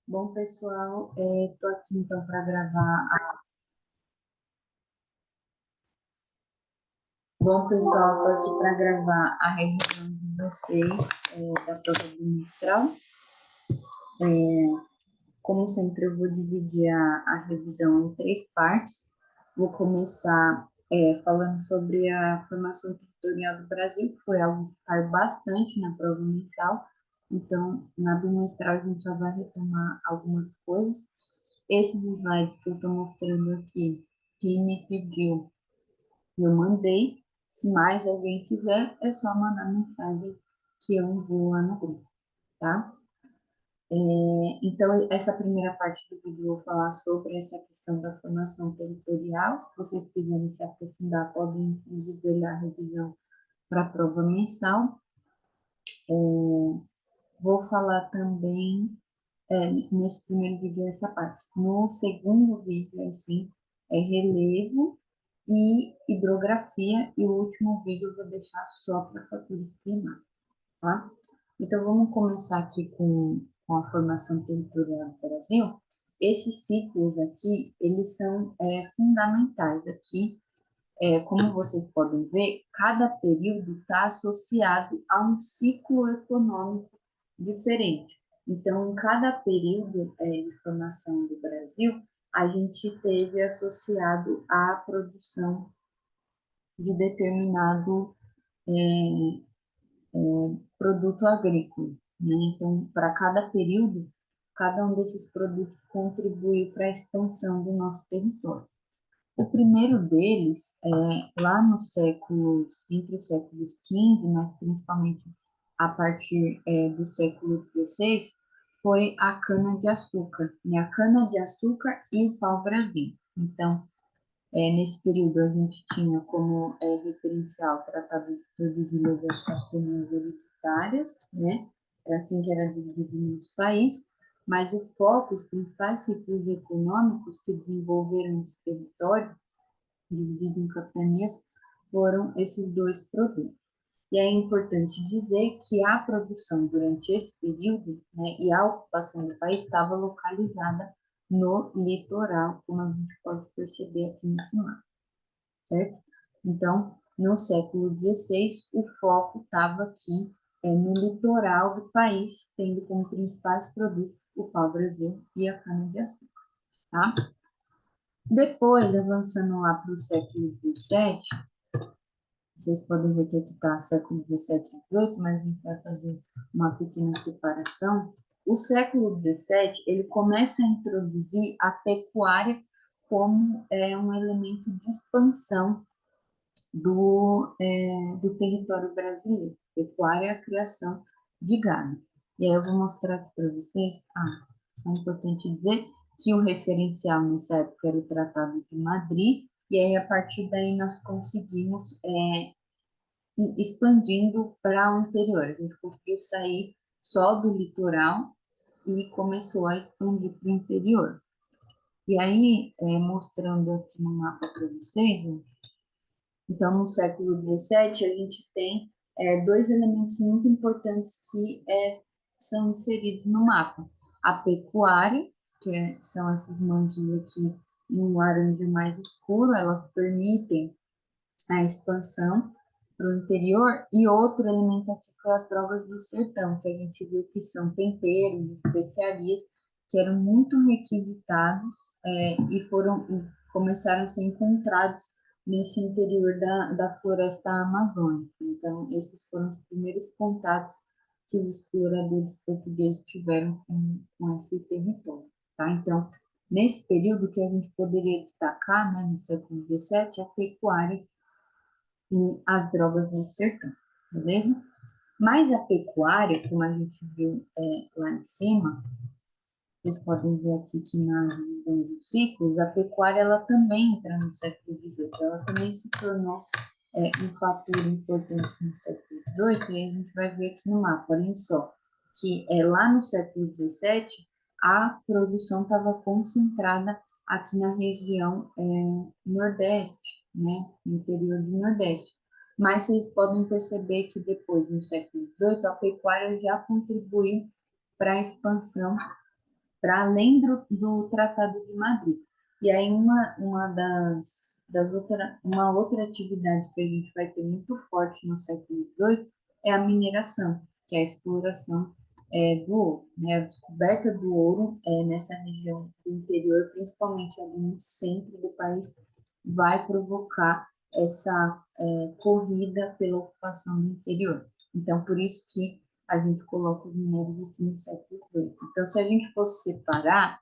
Bom, pessoal, estou aqui então para gravar. Bom, pessoal, estou aqui para gravar a revisão de vocês da prova bimestral. Como sempre, eu vou dividir a revisão em três partes. Vou começar falando sobre a formação territorial do Brasil, que foi algo que caiu bastante na prova mensal. Então, na bimestral, a gente só vai retomar algumas coisas. Esses slides que eu estou mostrando aqui, quem me pediu, eu mandei. Se mais alguém quiser, é só mandar mensagem que eu envio lá no grupo, tá? Então, essa primeira parte do vídeo eu vou falar sobre essa questão da formação territorial. Se vocês quiserem se aprofundar, podem inclusive olhar a revisão para a prova mensal. Vou falar também, nesse primeiro vídeo, essa parte. No segundo vídeo, assim, é relevo e hidrografia, e o último vídeo eu vou deixar só para fatores climáticos, tá? Então, vamos começar aqui com a formação territorial do Brasil. Esses ciclos aqui, eles são fundamentais aqui. Como vocês podem ver, cada período está associado a um ciclo econômico diferente. Então, em cada período de formação do Brasil, a gente teve associado a produção de determinado produto agrícola, né? Então, para cada período, cada um desses produtos contribuiu para a expansão do nosso território. O primeiro deles, lá nos séculos, entre os séculos XV, mas principalmente a partir do século XVI, foi a cana-de-açúcar, né? A cana-de-açúcar e o pau-brasil. Então, nesse período, a gente tinha como referencial o Tratado de Tordesilhas das Castanhas Hereditárias, né? Era assim que era dividido no nosso país, mas o foco, os principais ciclos econômicos que desenvolveram esse território, dividido em capitanias, foram esses dois produtos. E é importante dizer que a produção durante esse período, né, e a ocupação do país estava localizada no litoral, como a gente pode perceber aqui nesse mapa, certo? Então, no século XVI, o foco estava aqui no litoral do país, tendo como principais produtos o pau-brasil e a cana-de-açúcar, tá? Depois, avançando lá para o século XVII, vocês podem ver que aqui está século XVII e XVIII, mas a gente vai fazer uma pequena separação. O século XVII, ele começa a introduzir a pecuária como um elemento de expansão do território brasileiro. Pecuária é a criação de gado. E aí eu vou mostrar aqui para vocês. É importante dizer que o referencial nessa época era o Tratado de Madrid, e aí a partir daí nós conseguimos expandindo para o interior. A gente conseguiu sair só do litoral e começou a expandir para o interior. E aí, mostrando aqui no mapa para vocês, então, no século XVII, a gente tem dois elementos muito importantes que são inseridos no mapa. A pecuária, são essas manchas aqui em um laranja mais escuro, elas permitem a expansão para o interior. E outro elemento aqui foi as drogas do sertão, que a gente viu que são temperos, especiarias, que eram muito requisitados e começaram a ser encontrados nesse interior da floresta amazônica. Então, esses foram os primeiros contatos que os exploradores portugueses tiveram com esse território, tá? Então, nesse período que a gente poderia destacar, né, no século XVII, a pecuária e as drogas no sertão, beleza? Mas a pecuária, como a gente viu lá em cima, vocês podem ver aqui que na divisão dos ciclos, a pecuária ela também entra no século XVIII, ela também se tornou um fator importante no século XVIII, e a gente vai ver aqui no mapa, olhem só, que lá no século XVII, a produção estava concentrada aqui na região nordeste, né, no interior do Nordeste. Mas vocês podem perceber que depois, no século XVIII, a pecuária já contribuiu para a expansão para além do Tratado de Madrid. E aí uma outra atividade que a gente vai ter muito forte no século XVIII é a mineração, que é a exploração do ouro, né? A descoberta do ouro nessa região do interior, principalmente ali no centro do país, vai provocar essa corrida pela ocupação do interior. Então, por isso que a gente coloca os minérios aqui no século XVIII. Então, se a gente fosse separar,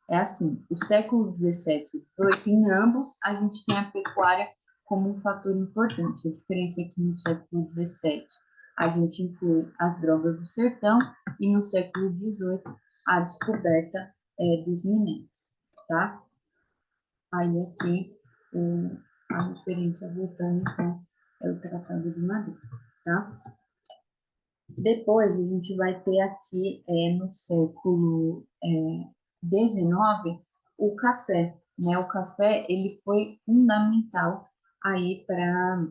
é assim, o século XVII e XVIII, em ambos, a gente tem a pecuária como um fator importante. A diferença é que no século XVII a gente inclui as drogas do sertão e no século XVIII a descoberta dos minérios, tá? Aí aqui a referência voltando, então, é o Tratado de Madrid, tá? Depois a gente vai ter aqui no século XIX o café, né? O café ele foi fundamental aí para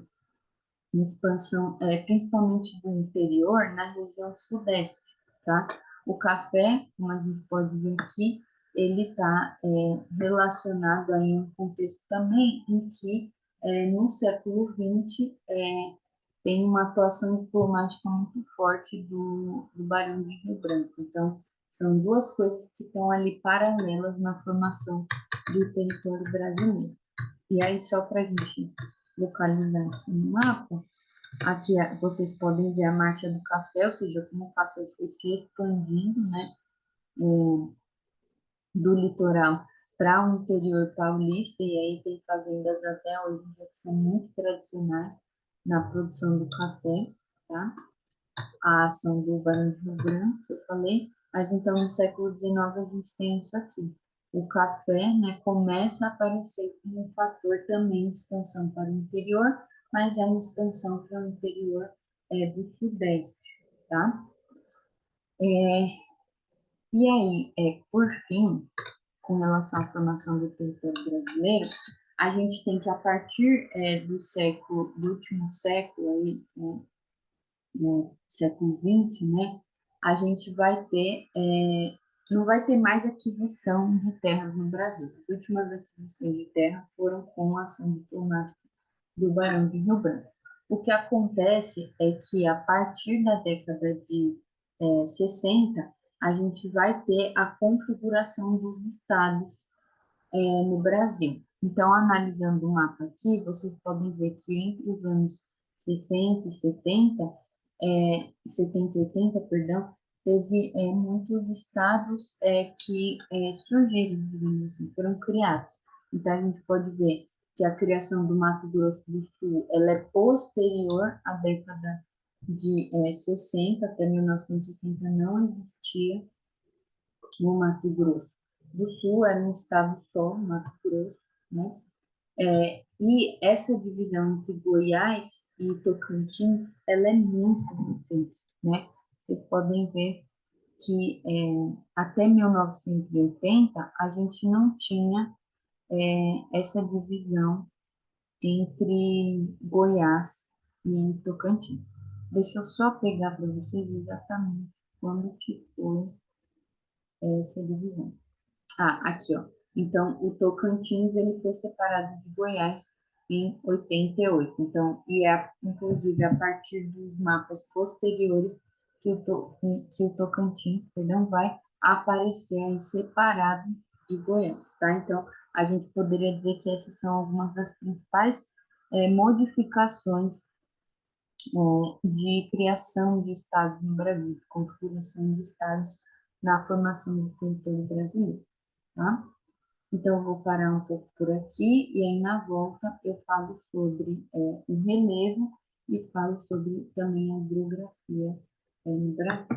expansão, principalmente do interior, na região sudeste, tá? O café, como a gente pode ver aqui, ele está relacionado a um contexto também em que, no século XX, tem uma atuação diplomática muito forte do Barão de Rio Branco. Então, são duas coisas que estão ali paralelas na formação do território brasileiro. E aí, só para a gente localizar isso no mapa, aqui vocês podem ver a marcha do café, ou seja, como o café foi se expandindo, né, do litoral para o interior paulista, e aí tem fazendas até hoje que são muito tradicionais na produção do café, tá? A ação do Barão de Rio Branco, que eu falei, mas então no século XIX a gente tem isso aqui. O café, né, começa a aparecer como um fator também de expansão para o interior, mas é uma expansão para o interior do Sudeste, tá? É, e aí, por fim, com relação à formação do território brasileiro, a gente tem que, a partir do último século, aí, no século XX, né, a gente vai ter, não vai ter mais aquisição de terras no Brasil. As últimas aquisições de terra foram com a ação diplomática do Barão de Rio Branco. O que acontece é que, a partir da década de 60, a gente vai ter a configuração dos estados no Brasil. Então, analisando o mapa aqui, vocês podem ver que entre os anos 60 e 70, 70 e 80, perdão, teve muitos estados que surgiram, digamos assim, foram criados. Então, a gente pode ver que a criação do Mato Grosso do Sul, ela é posterior à década de 60, até 1960 não existia no Mato Grosso do Sul, era um estado só, Mato Grosso, né? E essa divisão entre Goiás e Tocantins, ela é muito recente, né? Vocês podem ver que até 1980 a gente não tinha essa divisão entre Goiás e Tocantins. Deixa eu só pegar para vocês exatamente quando que foi essa divisão. Ah, aqui, ó. Então, o Tocantins, ele foi separado de Goiás em 88. Então, inclusive, a partir dos mapas posteriores que o Tocantins, perdão, vai aparecer aí separado de Goiás, tá? Então, a gente poderia dizer que essas são algumas das principais modificações de criação de estados no Brasil, de configuração de estados na formação do território brasileiro, tá? Então, eu vou parar um pouco por aqui e aí na volta eu falo sobre o relevo e falo sobre também a hidrografia no Brasil.